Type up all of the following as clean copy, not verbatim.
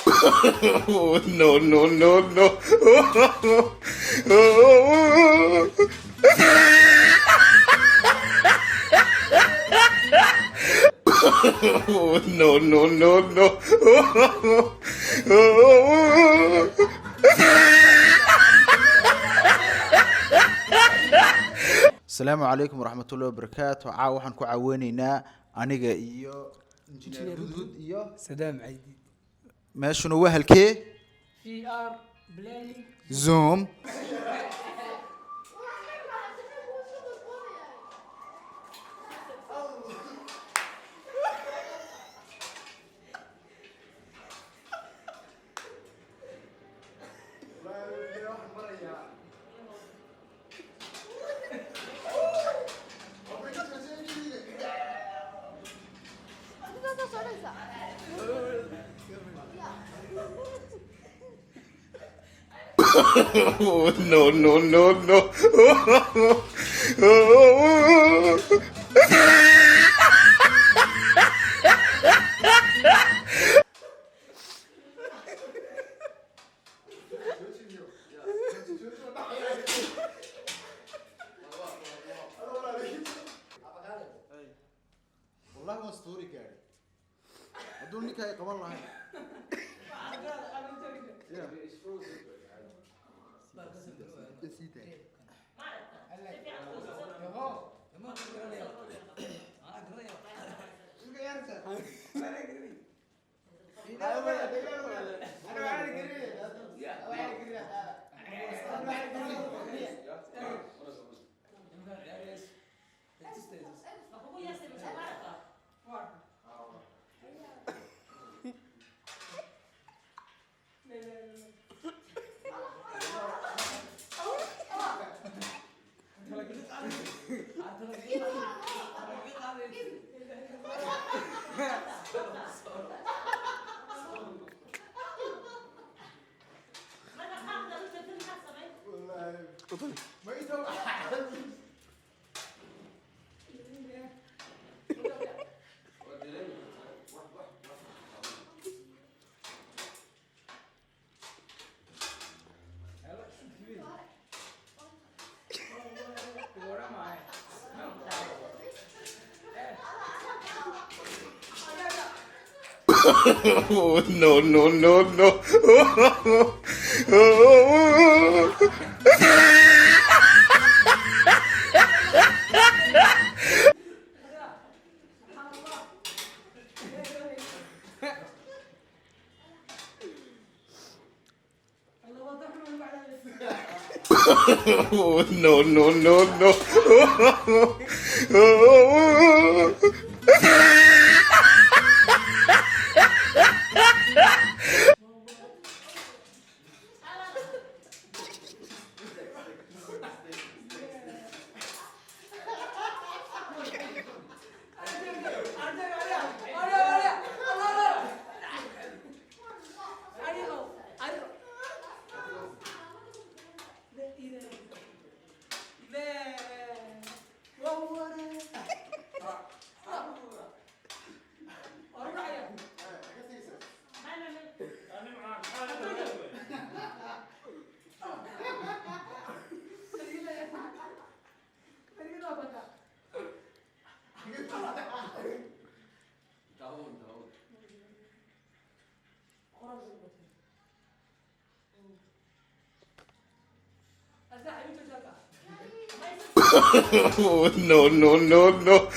Oh, no, no, no, no. Oh, oh, no, no, no, no. Oh, asalaamu calaykum waraxmatullahi wabarakaatu. Waxaan ku caawinaynaa aniga iyo injineer Hudud iyo سلام عيدي meeshuna waa halkee في ار بلاني zoom oh, no, no, no, no. Oh, wallahi waa story gaari hadduu ninka ay qaban lahayn oh, no, no, no, no. Oh, oh, no, no, no, no. Oh, oh, no, no, no, no.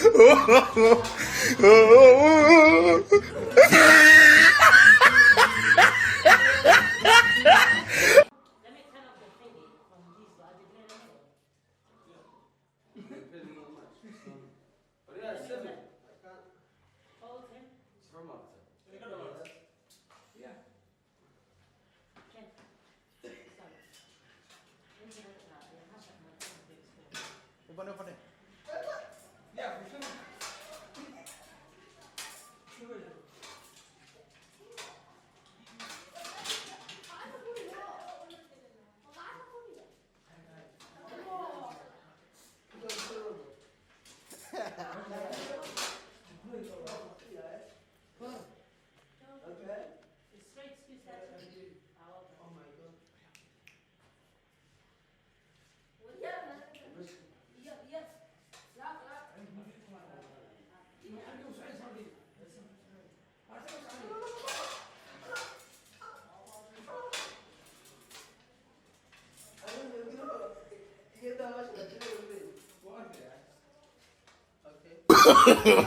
Oh,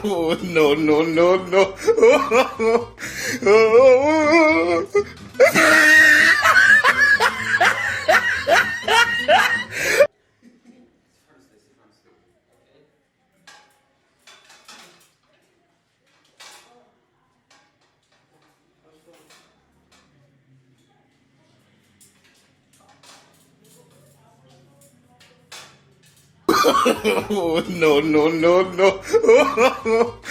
Oh, no, no, no, no. Oh. Oh, no, no, no, no. Oh.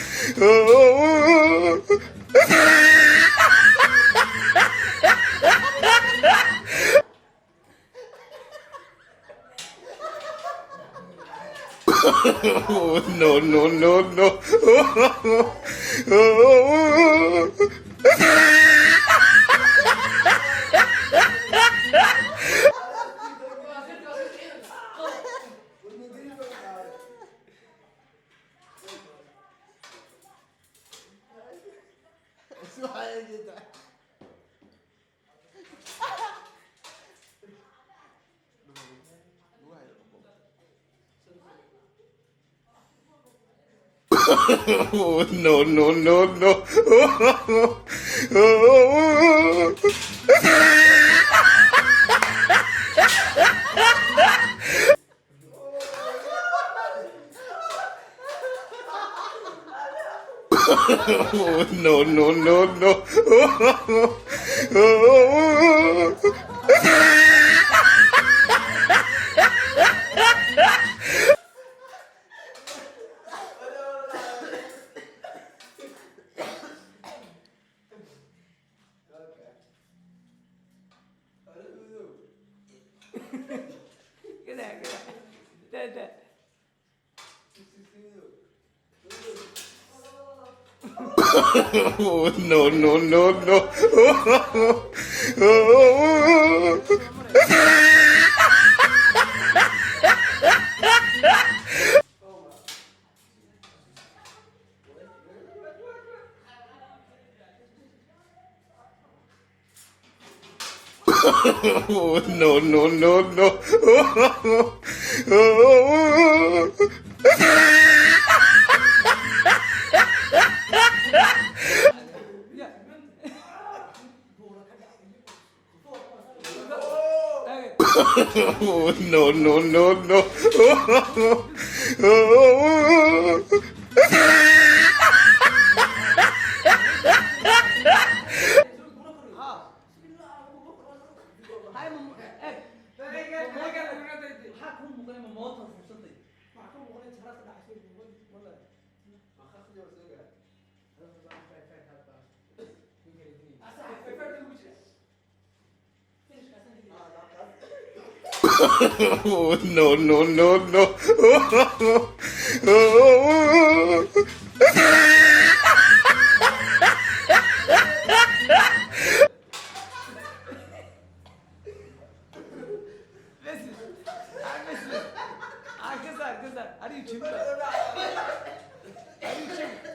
Oh, no, no, no, no. Oh. Oh, no, no, no, no. Oh. Oh, no, no, no, no. Oh. كده ده Oh, no, no, no, no. Oh. Oh, no, no, no, no. Oh. Oh, no, no, no, no. Oh. هاي حكم مقيم مواطن فرصتي حكم مقيم شرط العشير والله Oh, no, no, no, no. Oh. كذا هذه جملة هذه جملة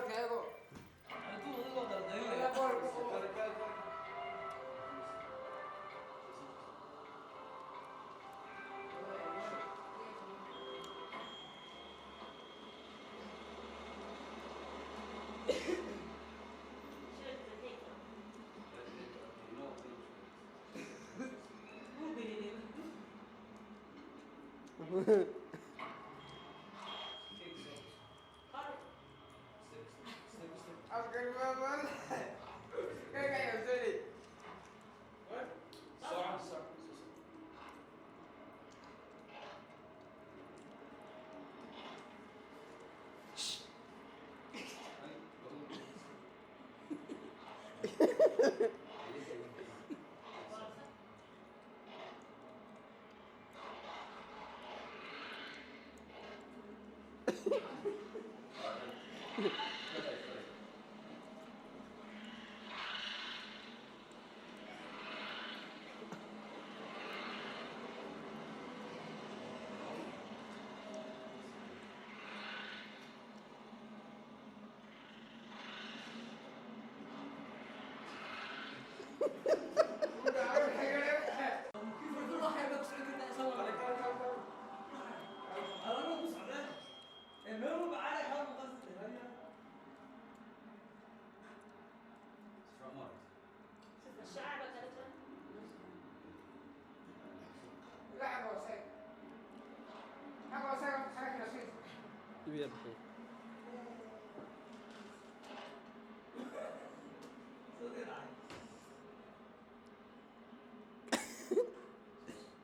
Hadduu adigoo daldalay.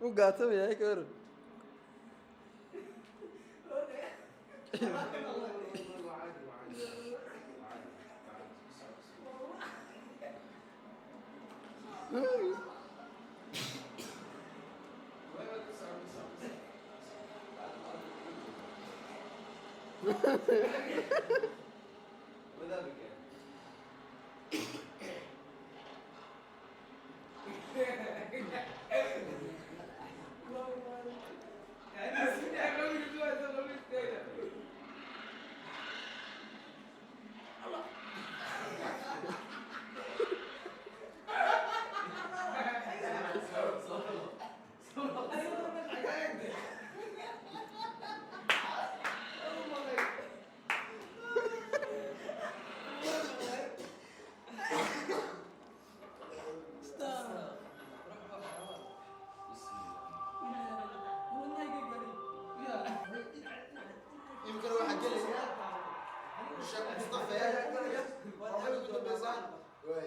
وقاتم يا كور يمكن واحد قال لي الشاب مصطفى يا والله كنت بيزعل وي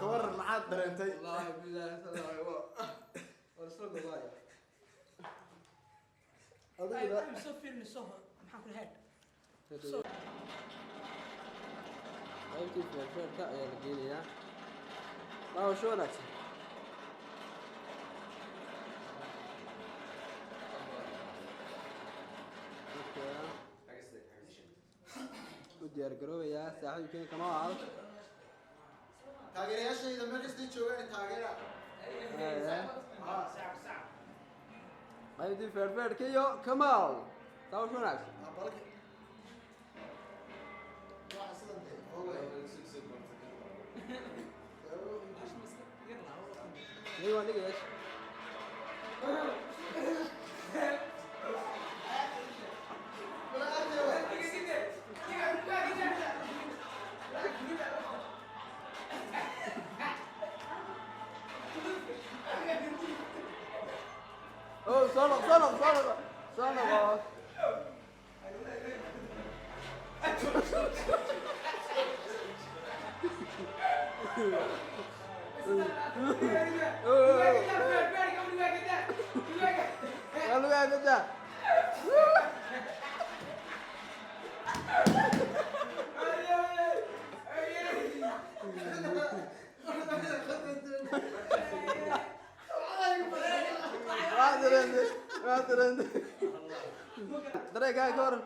كور معاد درنتي والله بالله سلام ورسول الله هذا I'm so feeling so maxaan kula head. qaybtii feerfeerka ayaa la geenayaa daawasho wanaagsan u diyaar garoobayaa saaxiibkeen kama aal taageerayaashayda meel kasta joogaan taageera qaybtii feerfeerka iyo kamaal daawasho wanaagsan balki ايوه نيجي ايش اوه صلغ قالوا يا جدع ما ادري دريك هاي كور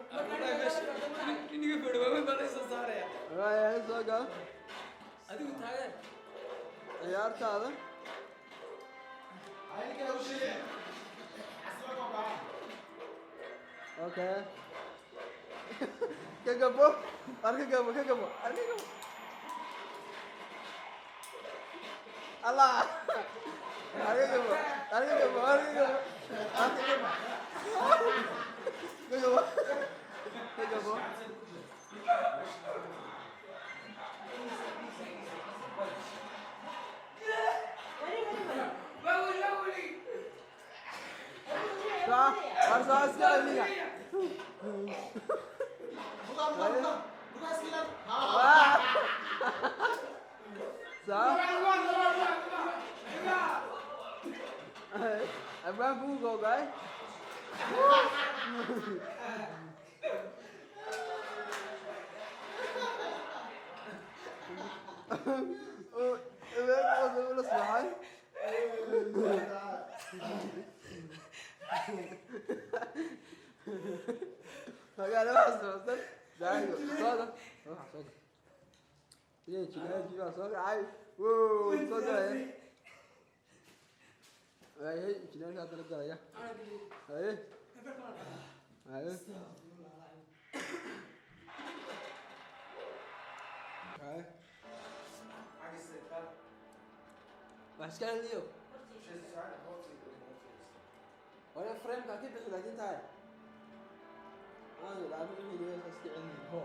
Ini video apa balai sesar ya? هاي سوقا Aduh tayar. ciyaartaada okay ka gabo Allah arka gabo harus sekali nih Abang buka guys. Oh, udah selesai. Agak ada masuk, dah yuk, soalnya, soalnya, ini juga soalnya, ayo, wow, soalnya ya, ayo, cina kita terus ya, ayo, ayo, masih kalian lihat, orang frame kaki bisa lagi tak? أنا العمل اللي يسكت عندي هو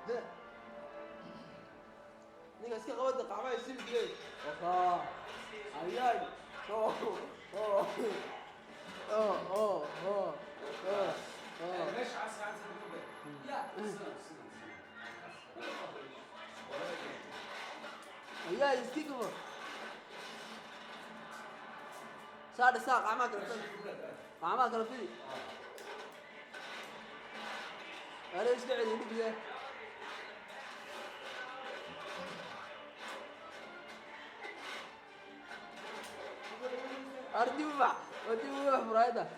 ده نيجي أسكت قوة دقعة يصير كذي وخا عياي ليش عسى لا عياي يسكتوا صار ساق عماك رفيق أنا إيش قاعد يقول كذا؟ أردي ببع برايدا.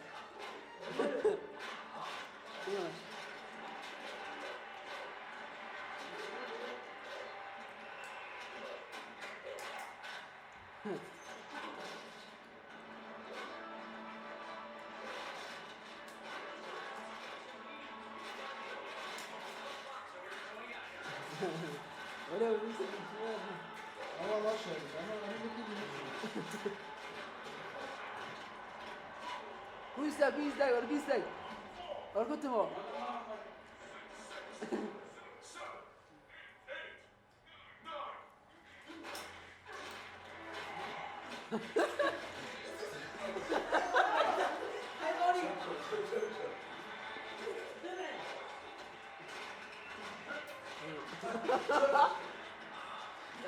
ولا بيمسك الشمال والله اشهد انا كويس ولا كنت مو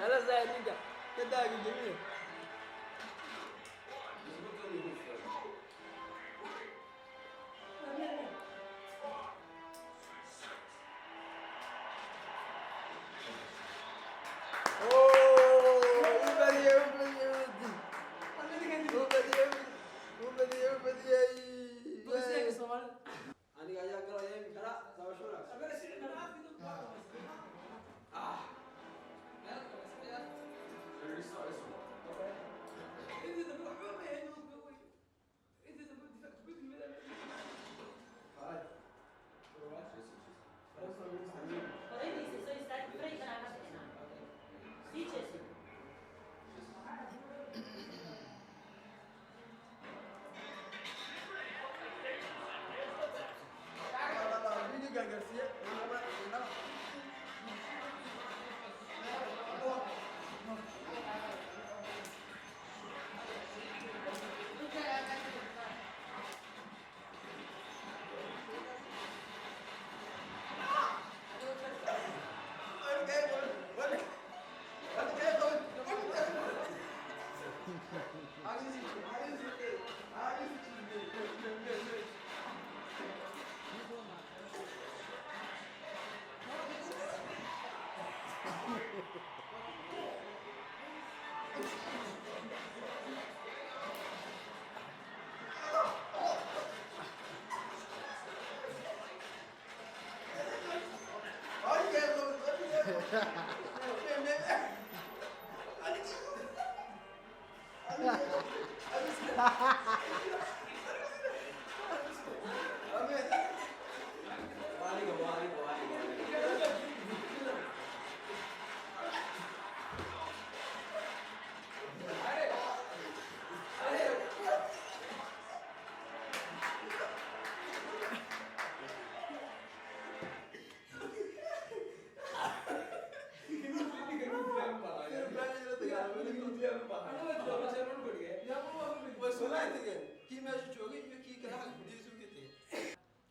لا زي نيجا كده جميل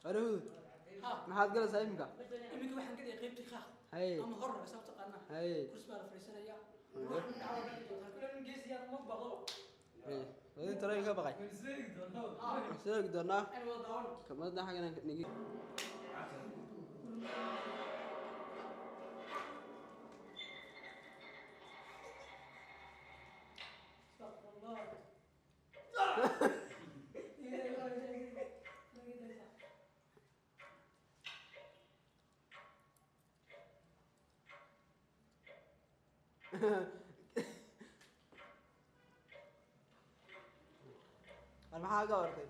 Aruud ها maxaad galaysaa iminka iminka waxaan ka dhigay qaybtii qaaq haye ama horra sababta qaana haye kurs baa la fariisanaya ruux dacwa ka dhigto kulan geesiyaan ma baqo wadin tareen ka baqay seegi doonaa ay wada daawan kamadna xagana nigi maxaa ka wartay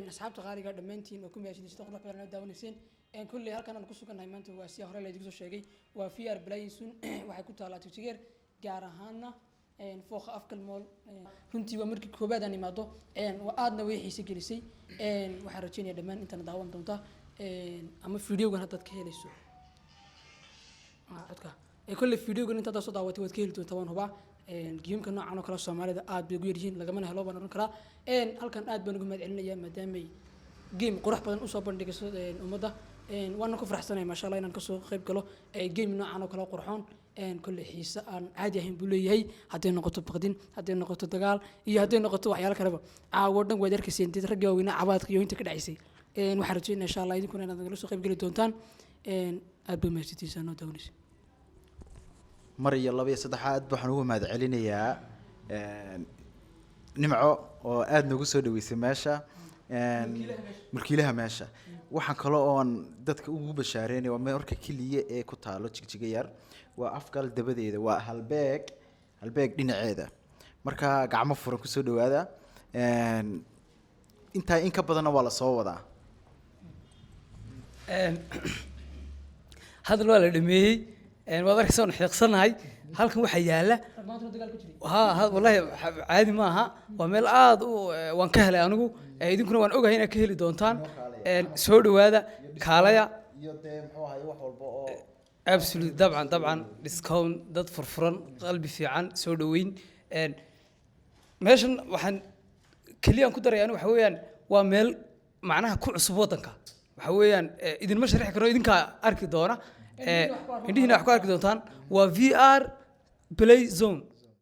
asxaabta qaaliga dhammaantiin oo ku mahadsanid sida qurux badan oo daawanayseen kulli halkan aan ku sugannahay maanta waa si hore la idinku soo sheegay waa VR Playsun waxay ku taalaa Tijigeer gaar ahaana fooqa afkal mool runtii waa markii koobaad aan imaado waa aadna way xiise gelisay waxaan rajeynayaa dhammaan intaan daawan doonta ama videogan haddaad ka helayso codka kulli videogan intaad soo daawatay waad ka heli doontaa waan hubaa geemka noocan oo kale Soomaalida aad bay ugu yaryihiin lagamana helo baan oran karaa halkan aad baan ugu mahadcelinayaa maadaama game qurux badan u soo bandhigayso ummadda waan ku faraxsanahay ma sha Allah inaan ka soo qayb galo game noocan oo kale qurxoon kulli xiisa aan caadi ahayn buu leeyahay haday noqoto baqdin haday noqoto dagaal iyo haday noqoto waxyaalo kale caawo dhan waad arkayseen dad rag waaweyn cabaadka iyo inta ka dhacaysay waxaan rajeynayaa insha Allah idinkuna inaad nagala soo qayb gali doontaan aad baa mahadsantihiin oo daawanaysa mar iyo laba iyo saddexaad waxaan ugu mahadcelinayaa nimco oo aad nagu soo dhaweysay meesha markiilaha meesha waxaan kale oon dadka ugu bashaareynaya waa marka keliya ee ku taalo Jigjiga yar waa afgal dabadeeda waa halbeeg dhinaceeda marka gacmo furan ku soo dhawaada inta in ka badan waa la soo wadaa hadal waa la dhameeyay waad arkaysaa xiiqsanahay halkan waxa yaala wallahi caadi ma aha waa meel aad u waan ka helay anigu idinkuna waan ogahay inaad ka heli doontaan soo dhawaada kaalaya iyo muxuu ahaay wax walba oo absolutely dabcan discount dad furfuran qalbi fiican soo dhaweyn meeshan waxaan kaliya ku daray anigu waxa weeyaan waa meel macnaha ku cusub wadanka waxa weeyaan idin ma sharxi karo idinka arki doona indhihiina wax ku arki doontaan waa VR Playzone